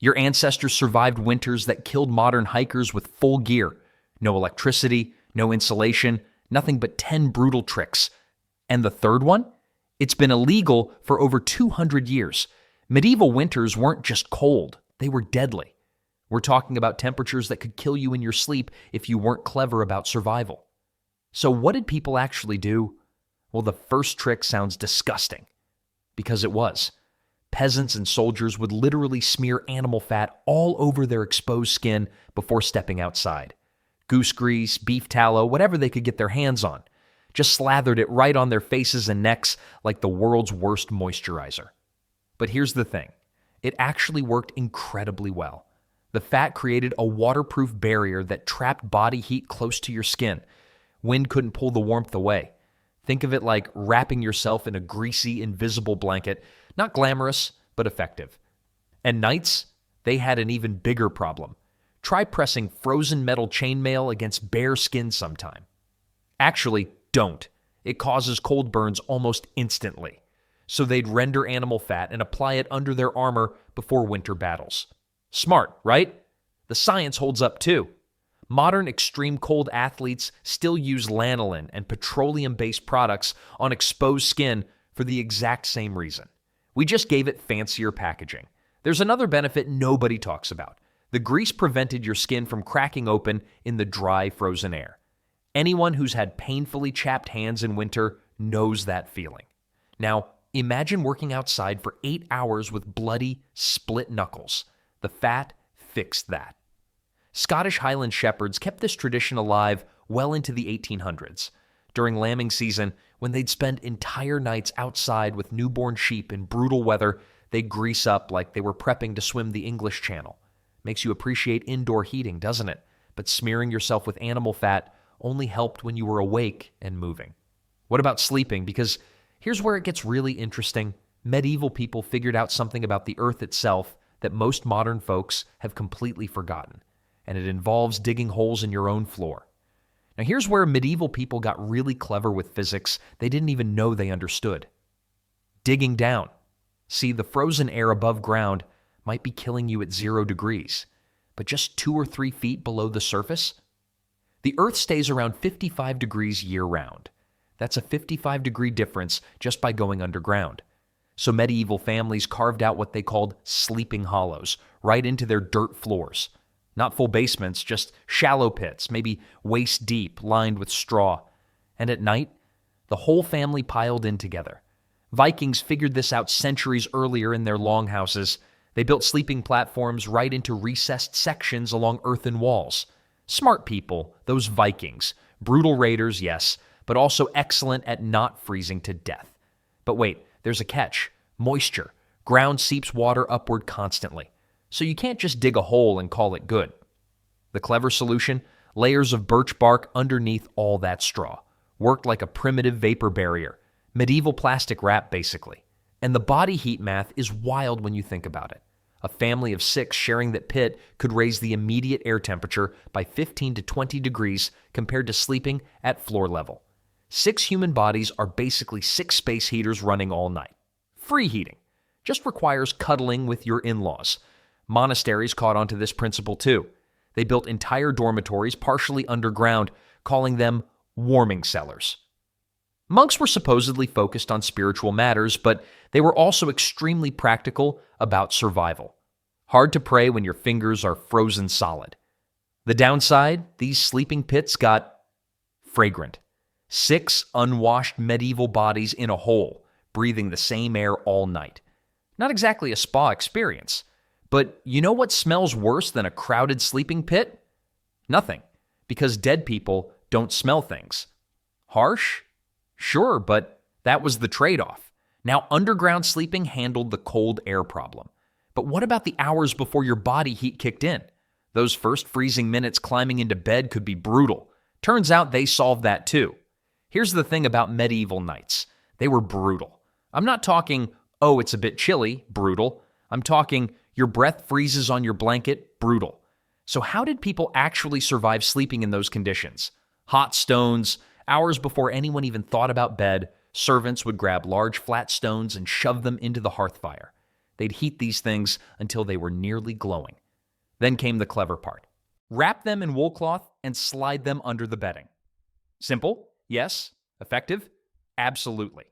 Your ancestors survived winters that killed modern hikers with full gear. No electricity, no insulation, nothing but 10 brutal tricks. And the third one? It's been illegal for over 200 years. Medieval winters weren't just cold, they were deadly. We're talking about temperatures that could kill you in your sleep if you weren't clever about survival. So what did people actually do? Well, the first trick sounds disgusting. Because it was. Peasants and soldiers would literally smear animal fat all over their exposed skin before stepping outside. Goose grease, beef tallow, whatever they could get their hands on. Just slathered it right on their faces and necks like the world's worst moisturizer. But here's the thing. It actually worked incredibly well. The fat created a waterproof barrier that trapped body heat close to your skin. Wind couldn't pull the warmth away. Think of it like wrapping yourself in a greasy, invisible blanket. Not glamorous, but effective. And knights, they had an even bigger problem. Try pressing frozen metal chainmail against bare skin sometime. Actually, don't. It causes cold burns almost instantly. So they'd render animal fat and apply it under their armor before winter battles. Smart, right? The science holds up too. Modern extreme cold athletes still use lanolin and petroleum-based products on exposed skin for the exact same reason. We just gave it fancier packaging. There's another benefit nobody talks about. The grease prevented your skin from cracking open in the dry, frozen air. Anyone who's had painfully chapped hands in winter knows that feeling. Now, imagine working outside for 8 hours with bloody, split knuckles. The fat fixed that. Scottish Highland shepherds kept this tradition alive well into the 1800s. During lambing season, when they'd spend entire nights outside with newborn sheep in brutal weather, they'd grease up like they were prepping to swim the English Channel. Makes you appreciate indoor heating, doesn't it? But smearing yourself with animal fat only helped when you were awake and moving. What about sleeping? Because here's where it gets really interesting. Medieval people figured out something about the earth itself that most modern folks have completely forgotten, and it involves digging holes in your own floor. Now here's where medieval people got really clever with physics they didn't even know they understood. Digging down. See, the frozen air above ground might be killing you at 0 degrees, but just 2 or 3 feet below the surface? The Earth stays around 55 degrees year-round. That's a 55-degree difference just by going underground. So medieval families carved out what they called sleeping hollows, right into their dirt floors. Not full basements, just shallow pits, maybe waist deep, lined with straw. And at night, the whole family piled in together. Vikings figured this out centuries earlier in their longhouses. They built sleeping platforms right into recessed sections along earthen walls. Smart people, those Vikings. Brutal raiders, yes, but also excellent at not freezing to death. But wait, there's a catch. Moisture. Ground seeps water upward constantly. So you can't just dig a hole and call it good. The clever solution? Layers of birch bark underneath all that straw. Worked like a primitive vapor barrier. Medieval plastic wrap, basically. And the body heat math is wild when you think about it. A family of 6 sharing that pit could raise the immediate air temperature by 15 to 20 degrees compared to sleeping at floor level. 6 human bodies are basically 6 space heaters running all night. Free heating. Just requires cuddling with your in-laws. Monasteries caught onto this principle too. They built entire dormitories partially underground, calling them warming cellars. Monks were supposedly focused on spiritual matters, but they were also extremely practical about survival. Hard to pray when your fingers are frozen solid. The downside, these sleeping pits got fragrant. 6 unwashed medieval bodies in a hole, breathing the same air all night. Not exactly a spa experience. But you know what smells worse than a crowded sleeping pit? Nothing, because dead people don't smell things. Harsh? Sure, but that was the trade-off. Now, underground sleeping handled the cold air problem. But what about the hours before your body heat kicked in? Those first freezing minutes climbing into bed could be brutal. Turns out they solved that too. Here's the thing about medieval nights. They were brutal. I'm not talking, oh, it's a bit chilly, brutal. I'm talking, your breath freezes on your blanket, brutal. So how did people actually survive sleeping in those conditions? Hot stones. Hours before anyone even thought about bed, servants would grab large flat stones and shove them into the hearth fire. They'd heat these things until they were nearly glowing. Then came the clever part. Wrap them in wool cloth and slide them under the bedding. Simple? Yes. Effective? Absolutely.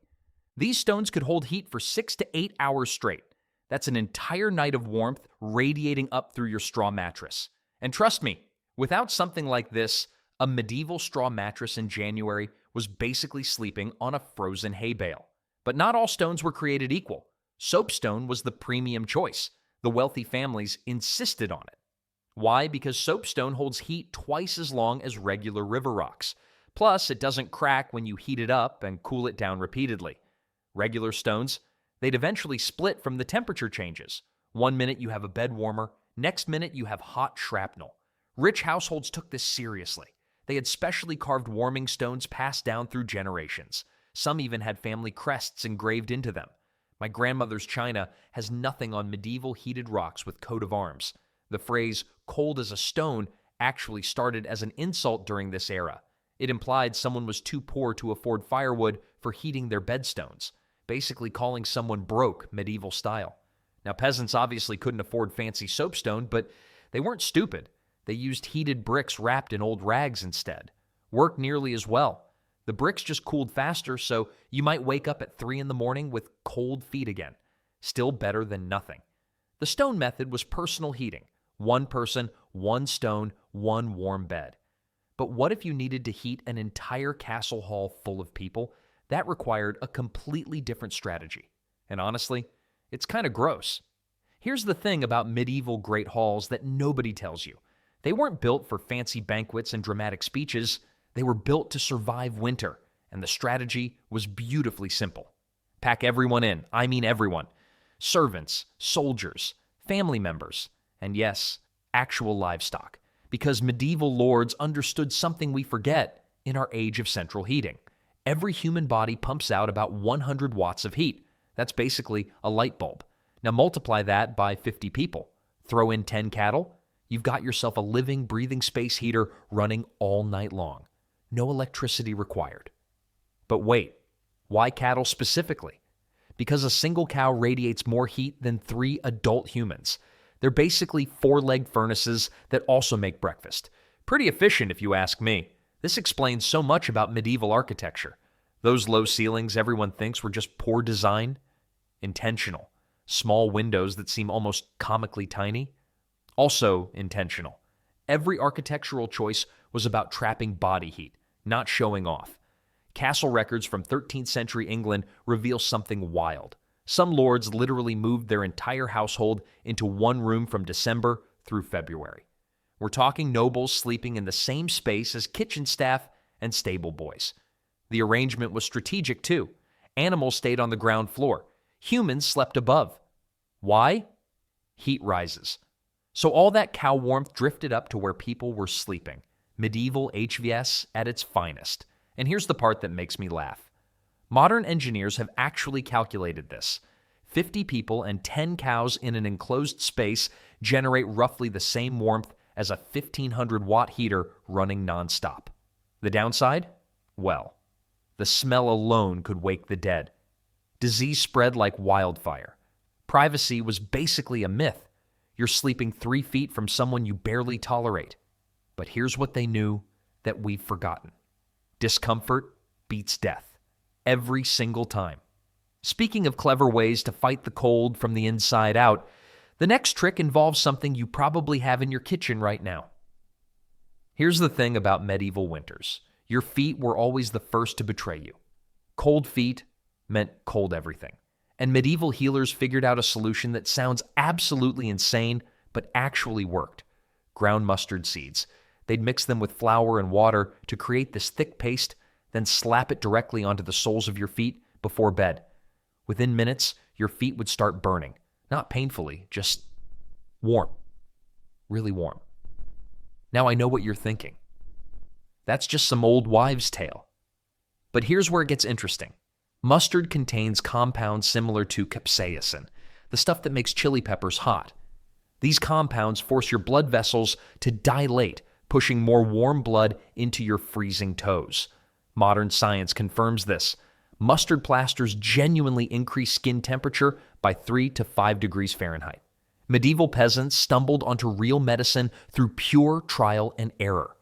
These stones could hold heat for 6 to 8 hours straight. That's an entire night of warmth radiating up through your straw mattress. And trust me, without something like this, a medieval straw mattress in January was basically sleeping on a frozen hay bale. But not all stones were created equal. Soapstone was the premium choice. The wealthy families insisted on it. Why? Because soapstone holds heat twice as long as regular river rocks. Plus, it doesn't crack when you heat it up and cool it down repeatedly. Regular stones, they'd eventually split from the temperature changes. One minute you have a bed warmer, next minute you have hot shrapnel. Rich households took this seriously. They had specially carved warming stones passed down through generations. Some even had family crests engraved into them. My grandmother's china has nothing on medieval heated rocks with coat of arms. The phrase, cold as a stone, actually started as an insult during this era. It implied someone was too poor to afford firewood for heating their bedstones, basically calling someone broke medieval style. Now, peasants obviously couldn't afford fancy soapstone, but they weren't stupid. They used heated bricks wrapped in old rags instead. Worked nearly as well. The bricks just cooled faster, so you might wake up at 3 in the morning with cold feet again. Still better than nothing. The stone method was personal heating. One person, one stone, one warm bed. But what if you needed to heat an entire castle hall full of people? That required a completely different strategy. And honestly, it's kind of gross. Here's the thing about medieval great halls that nobody tells you. They weren't built for fancy banquets and dramatic speeches. They were built to survive winter, and the strategy was beautifully simple. Pack everyone in, I mean everyone. Servants, soldiers, family members, and yes, actual livestock. Because medieval lords understood something we forget in our age of central heating. Every human body pumps out about 100 watts of heat. That's basically a light bulb. Now multiply that by 50 people. Throw in 10 cattle. You've got yourself a living, breathing space heater running all night long. No electricity required. But wait, why cattle specifically? Because a single cow radiates more heat than 3 adult humans. They're basically 4-legged furnaces that also make breakfast. Pretty efficient if you ask me. This explains so much about medieval architecture. Those low ceilings everyone thinks were just poor design? Intentional. Small windows that seem almost comically tiny? Also intentional. Every architectural choice was about trapping body heat, not showing off. Castle records from 13th century England reveal something wild. Some lords literally moved their entire household into one room from December through February. We're talking nobles sleeping in the same space as kitchen staff and stable boys. The arrangement was strategic too. Animals stayed on the ground floor. Humans slept above. Why? Heat rises. So all that cow warmth drifted up to where people were sleeping. Medieval HVS at its finest. And here's the part that makes me laugh. Modern engineers have actually calculated this. 50 people and 10 cows in an enclosed space generate roughly the same warmth as a 1,500-watt heater running nonstop. The downside? Well, the smell alone could wake the dead. Disease spread like wildfire. Privacy was basically a myth. You're sleeping 3 feet from someone you barely tolerate. But here's what they knew that we've forgotten. Discomfort beats death. Every single time. Speaking of clever ways to fight the cold from the inside out, the next trick involves something you probably have in your kitchen right now. Here's the thing about medieval winters. Your feet were always the first to betray you. Cold feet meant cold everything. And medieval healers figured out a solution that sounds absolutely insane, but actually worked. Ground mustard seeds. They'd mix them with flour and water to create this thick paste, then slap it directly onto the soles of your feet before bed. Within minutes, your feet would start burning. Not painfully, just warm. Really warm. Now I know what you're thinking. That's just some old wives' tale. But here's where it gets interesting. Mustard contains compounds similar to capsaicin, the stuff that makes chili peppers hot. These compounds force your blood vessels to dilate, pushing more warm blood into your freezing toes. Modern science confirms this. mustard plasters genuinely increase skin temperature by 3 to 5 degrees Fahrenheit. Medieval peasants stumbled onto real medicine through pure trial and error.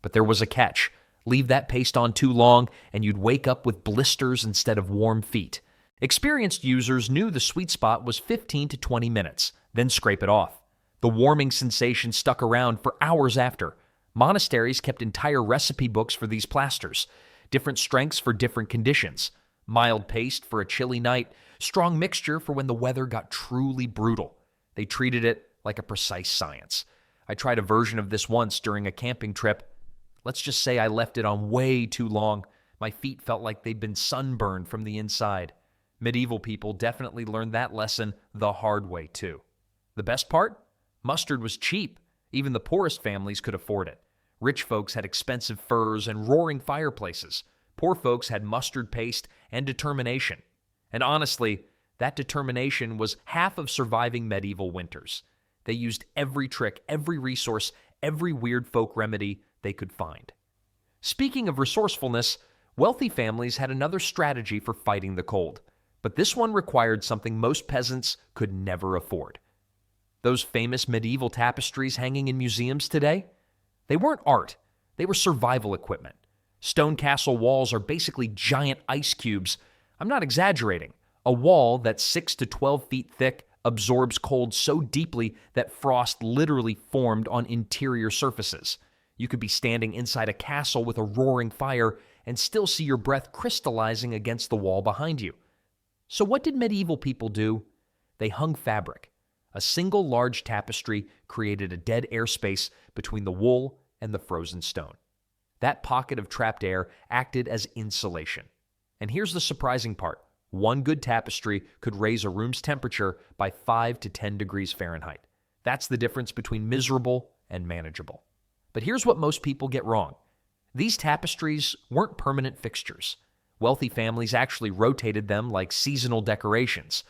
But there was a catch. Leave that paste on too long, and you'd wake up with blisters instead of warm feet. Experienced users knew the sweet spot was 15 to 20 minutes, then scrape it off. The warming sensation stuck around for hours after. Monasteries kept entire recipe books for these plasters, different strengths for different conditions, mild paste for a chilly night, strong mixture for when the weather got truly brutal. They treated it like a precise science. I tried a version of this once during a camping trip. Let's just say I left it on way too long. My feet felt like they'd been sunburned from the inside. Medieval people definitely learned that lesson the hard way, too. The best part? Mustard was cheap. Even the poorest families could afford it. Rich folks had expensive furs and roaring fireplaces. Poor folks had mustard paste and determination. And honestly, that determination was half of surviving medieval winters. They used every trick, every resource, every weird folk remedy they could find. Speaking of resourcefulness, wealthy families had another strategy for fighting the cold. But this one required something most peasants could never afford. Those famous medieval tapestries hanging in museums today? They weren't art. They were survival equipment. Stone castle walls are basically giant ice cubes. I'm not exaggerating. A wall that's 6 to 12 feet thick absorbs cold so deeply that frost literally formed on interior surfaces. You could be standing inside a castle with a roaring fire and still see your breath crystallizing against the wall behind you. So what did medieval people do? They hung fabric. A single large tapestry created a dead air space between the wool and the frozen stone. That pocket of trapped air acted as insulation. And here's the surprising part. One good tapestry could raise a room's temperature by 5 to 10 degrees Fahrenheit. That's the difference between miserable and manageable. But here's what most people get wrong. These tapestries weren't permanent fixtures. Wealthy families actually rotated them like seasonal decorations.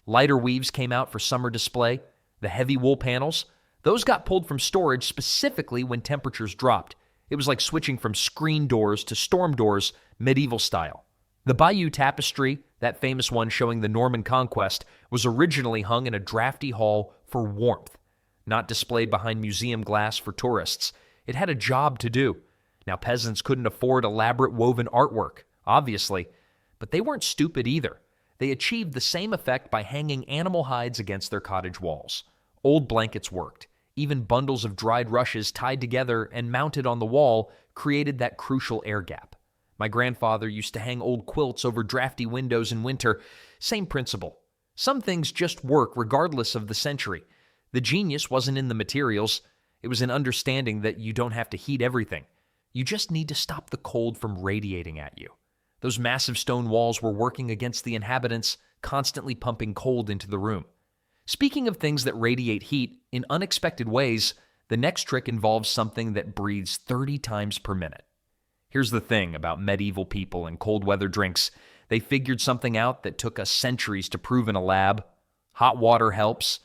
Lighter weaves came out for summer display. The heavy wool panels, those got pulled from storage specifically when temperatures dropped. It was like switching from screen doors to storm doors, medieval style. The Bayeux Tapestry, that famous one showing the Norman conquest, was originally hung in a drafty hall for warmth, not displayed behind museum glass for tourists. It had a job to do. Now, peasants couldn't afford elaborate woven artwork, obviously, but they weren't stupid either. They achieved the same effect by hanging animal hides against their cottage walls. Old blankets worked. Even bundles of dried rushes tied together and mounted on the wall created that crucial air gap. My grandfather used to hang old quilts over drafty windows in winter. Same principle. Some things just work regardless of the century. The genius wasn't in the materials. It was in understanding that you don't have to heat everything. You just need to stop the cold from radiating at you. Those massive stone walls were working against the inhabitants, constantly pumping cold into the room. Speaking of things that radiate heat in unexpected ways, the next trick involves something that breathes 30 times per minute. Here's the thing about medieval people and cold weather drinks. They figured something out that took us centuries to prove in a lab. Hot water helps.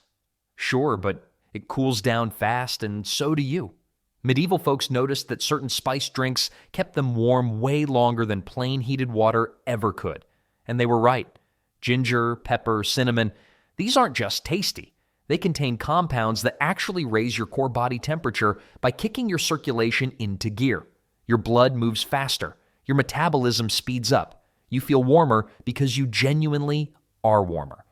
Sure, but it cools down fast, and so do you. Medieval folks noticed that certain spiced drinks kept them warm way longer than plain heated water ever could. And they were right. Ginger, pepper, cinnamon, these aren't just tasty. They contain compounds that actually raise your core body temperature by kicking your circulation into gear. Your blood moves faster. Your metabolism speeds up. You feel warmer because you genuinely are warmer.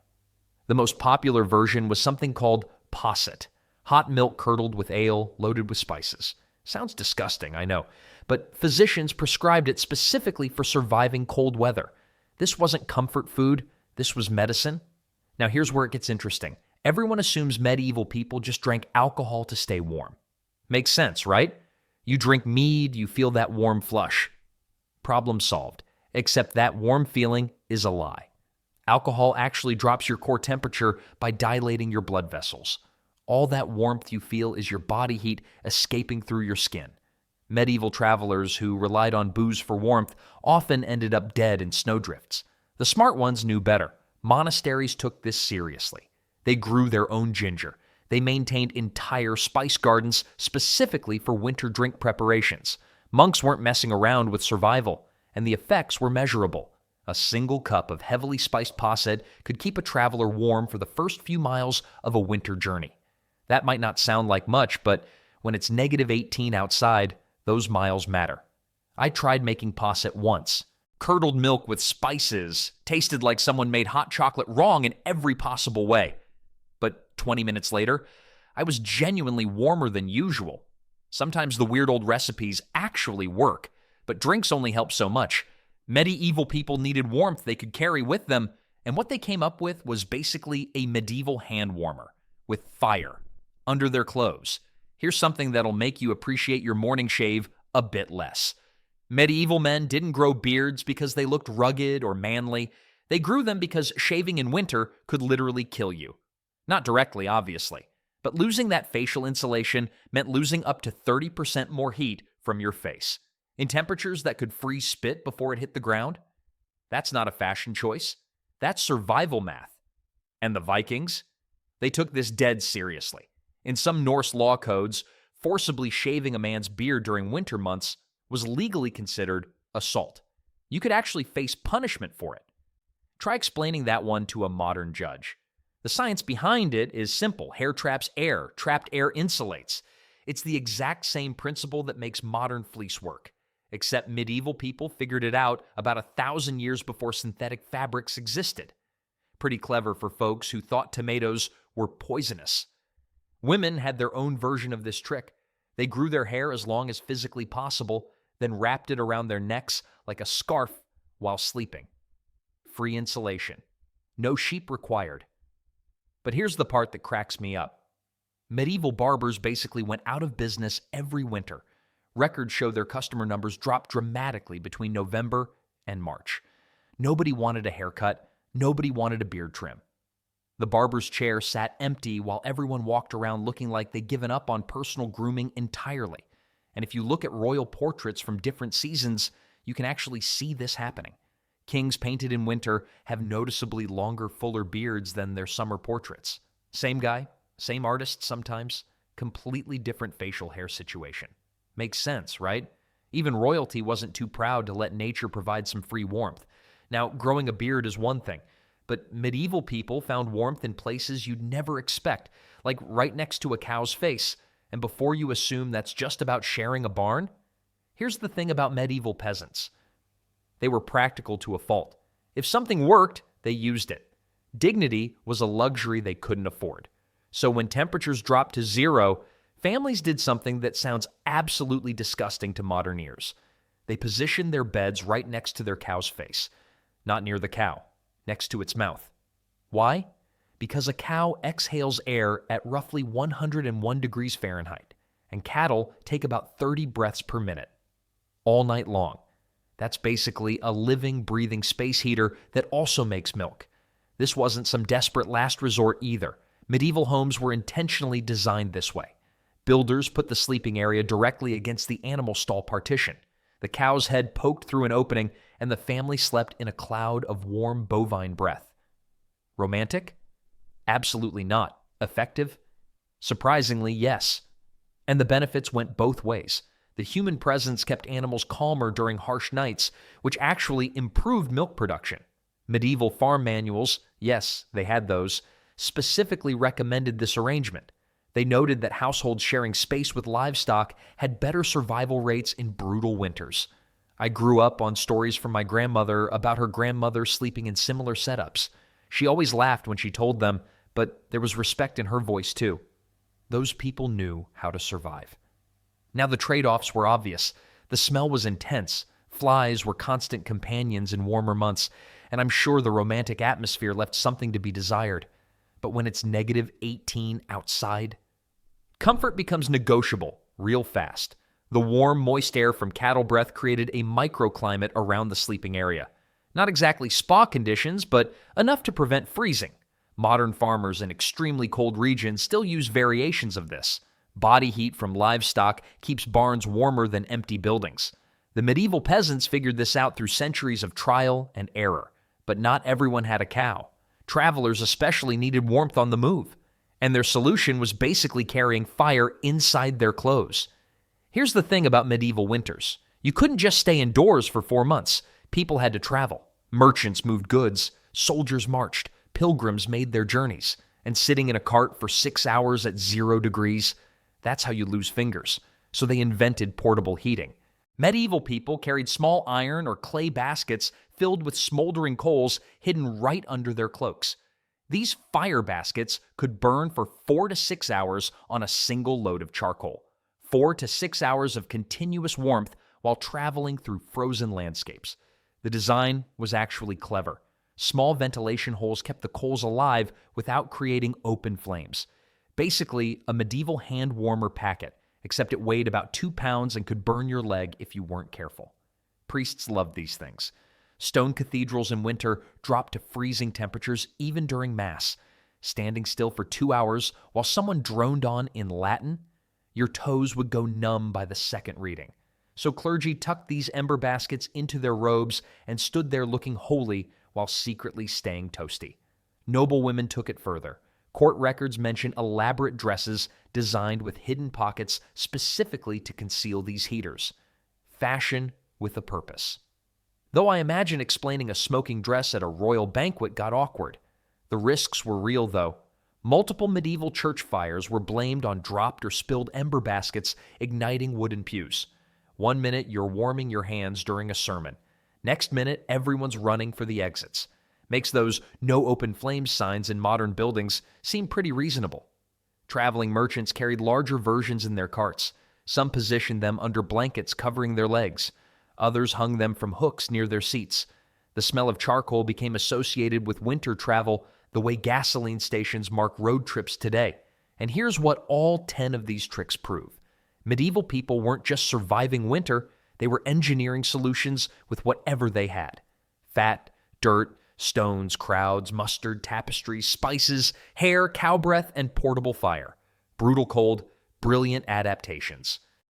The most popular version was something called posset. Hot milk curdled with ale, loaded with spices. Sounds disgusting, I know, but physicians prescribed it specifically for surviving cold weather. This wasn't comfort food, this was medicine. Now here's where it gets interesting. Everyone assumes medieval people just drank alcohol to stay warm. Makes sense, right? You drink mead, you feel that warm flush. Problem solved, except that warm feeling is a lie. Alcohol actually drops your core temperature by dilating your blood vessels. All that warmth you feel is your body heat escaping through your skin. Medieval travelers who relied on booze for warmth often ended up dead in snowdrifts. The smart ones knew better. Monasteries took this seriously. They grew their own ginger. They maintained entire spice gardens specifically for winter drink preparations. Monks weren't messing around with survival, and the effects were measurable. A single cup of heavily spiced posset could keep a traveler warm for the first few miles of a winter journey. That might not sound like much, but when it's -18 outside, those miles matter. I tried making posset once. Curdled milk with spices, tasted like someone made hot chocolate wrong in every possible way. But 20 minutes later, I was genuinely warmer than usual. Sometimes the weird old recipes actually work, but drinks only help so much. Medieval people needed warmth they could carry with them, and what they came up with was basically a medieval hand warmer with fire under their clothes. Here's something that'll make you appreciate your morning shave a bit less. Medieval men didn't grow beards because they looked rugged or manly. They grew them because shaving in winter could literally kill you. Not directly, obviously, but losing that facial insulation meant losing up to 30% more heat from your face. In temperatures that could freeze spit before it hit the ground? That's not a fashion choice. That's survival math. And the Vikings? They took this dead seriously. In some Norse law codes, forcibly shaving a man's beard during winter months was legally considered assault. You could actually face punishment for it. Try explaining that one to a modern judge. The science behind it is simple. Hair traps air. Trapped air insulates. It's the exact same principle that makes modern fleece work. Except medieval people figured it out about 1,000 years before synthetic fabrics existed. Pretty clever for folks who thought tomatoes were poisonous. Women had their own version of this trick. They grew their hair as long as physically possible, then wrapped it around their necks like a scarf while sleeping. Free insulation. No sheep required. But here's the part that cracks me up. Medieval barbers basically went out of business every winter. Records show their customer numbers dropped dramatically between November and March. Nobody wanted a haircut. Nobody wanted a beard trim. The barber's chair sat empty while everyone walked around looking like they'd given up on personal grooming entirely. And if you look at royal portraits from different seasons, you can actually see this happening. Kings painted in winter have noticeably longer, fuller beards than their summer portraits. Same guy, same artist sometimes, completely different facial hair situation. Makes sense, right? Even royalty wasn't too proud to let nature provide some free warmth. Now, growing a beard is one thing, but medieval people found warmth in places you'd never expect, like right next to a cow's face. And before you assume that's just about sharing a barn, here's the thing about medieval peasants. They were practical to a fault. If something worked, they used it. Dignity was a luxury they couldn't afford. So when temperatures dropped to zero, families did something that sounds absolutely disgusting to modern ears. They positioned their beds right next to their cow's face. Not near the cow, next to its mouth. Why? Because a cow exhales air at roughly 101 degrees Fahrenheit, and cattle take about 30 breaths per minute, all night long. That's basically a living, breathing space heater that also makes milk. This wasn't some desperate last resort either. Medieval homes were intentionally designed this way. Builders put the sleeping area directly against the animal stall partition. The cow's head poked through an opening, and the family slept in a cloud of warm bovine breath. Romantic? Absolutely not. Effective? Surprisingly, yes. And the benefits went both ways. The human presence kept animals calmer during harsh nights, which actually improved milk production. Medieval farm manuals, yes, they had those, specifically recommended this arrangement. They noted that households sharing space with livestock had better survival rates in brutal winters. I grew up on stories from my grandmother about her grandmother sleeping in similar setups. She always laughed when she told them, but there was respect in her voice too. Those people knew how to survive. Now the trade-offs were obvious. The smell was intense. Flies were constant companions in warmer months, and I'm sure the romantic atmosphere left something to be desired. But when it's -18 outside, comfort becomes negotiable real fast. The warm, moist air from cattle breath created a microclimate around the sleeping area. Not exactly spa conditions, but enough to prevent freezing. Modern farmers in extremely cold regions still use variations of this. Body heat from livestock keeps barns warmer than empty buildings. The medieval peasants figured this out through centuries of trial and error. But not everyone had a cow. Travelers especially needed warmth on the move. And their solution was basically carrying fire inside their clothes. Here's the thing about medieval winters. You couldn't just stay indoors for 4 months. People had to travel. Merchants moved goods, soldiers marched, pilgrims made their journeys, and sitting in a cart for 6 hours at 0 degrees, that's how you lose fingers. So they invented portable heating. Medieval people carried small iron or clay baskets filled with smoldering coals hidden right under their cloaks. These fire baskets could burn for 4 to 6 hours on a single load of charcoal. 4 to 6 hours of continuous warmth while traveling through frozen landscapes. The design was actually clever. Small ventilation holes kept the coals alive without creating open flames. Basically, a medieval hand warmer packet, except it weighed about 2 pounds and could burn your leg if you weren't careful. Priests loved these things. Stone cathedrals in winter dropped to freezing temperatures even during Mass. Standing still for 2 hours while someone droned on in Latin, your toes would go numb by the second reading. So clergy tucked these ember baskets into their robes and stood there looking holy while secretly staying toasty. Noble women took it further. Court records mention elaborate dresses designed with hidden pockets specifically to conceal these heaters. Fashion with a purpose. Though I imagine explaining a smoking dress at a royal banquet got awkward. The risks were real, though. Multiple medieval church fires were blamed on dropped or spilled ember baskets igniting wooden pews. 1 minute you're warming your hands during a sermon. Next minute, everyone's running for the exits. Makes those no open flames signs in modern buildings seem pretty reasonable. Traveling merchants carried larger versions in their carts. Some positioned them under blankets covering their legs. Others hung them from hooks near their seats. The smell of charcoal became associated with winter travel the way gasoline stations mark road trips today. And here's what all 10 of these tricks prove. Medieval people weren't just surviving winter, they were engineering solutions with whatever they had. Fat, dirt, stones, crowds, mustard, tapestries, spices, hair, cow breath, and portable fire. Brutal cold, brilliant adaptations.